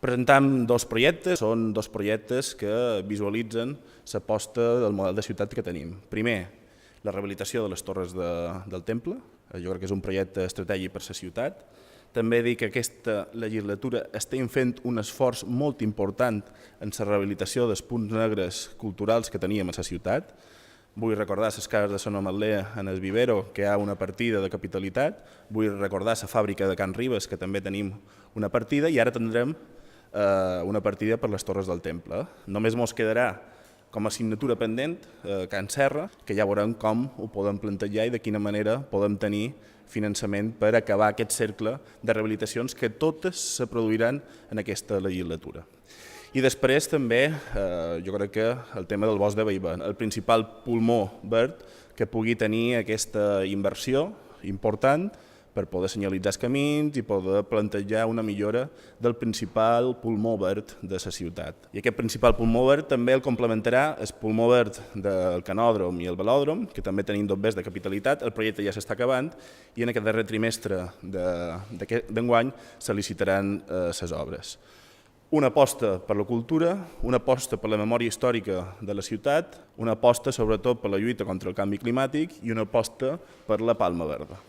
Presentam dos projectes, són dos projectes que visualitzen l'aposta del model de ciutat que tenim. Primer, la rehabilitació de les torres del Temple, jo crec que és un projecte estratègic per a la ciutat. També dic que aquesta legislatura estem fent un esforç molt important en la rehabilitació dels punts negres culturals que teníem a la ciutat. Vull recordar les cases de Sant Ametller en el Vivero, que hi ha una partida de capitalitat. Vull recordar la fàbrica de Can Ribes, que també tenim una partida, i ara tindrem una partida per les Torres del Temple. Només ens quedarà com a assignatura pendent Can Serra, que ja veurem com ho podem plantejar i de quina manera podem tenir finançament per acabar aquest cercle de rehabilitacions que totes se produiran en aquesta legislatura. I després també, jo crec que el tema del bosc de Bellver, el principal pulmó verd que pugui tenir aquesta inversió important per poder senyalitzar els camins i poder plantejar una millora del principal pulmó verd de la ciutat. I aquest principal pulmó verd també el complementarà el pulmó verd del Canòdrom i el Velòdrom, que també tenim dos de capitalitat. El projecte ja s'està acabant i en aquest darrer trimestre d'enguany se licitaran les obres. Una aposta per la cultura, una aposta per la memòria històrica de la ciutat, una aposta sobretot per la lluita contra el canvi climàtic i una aposta per la Palma Verda.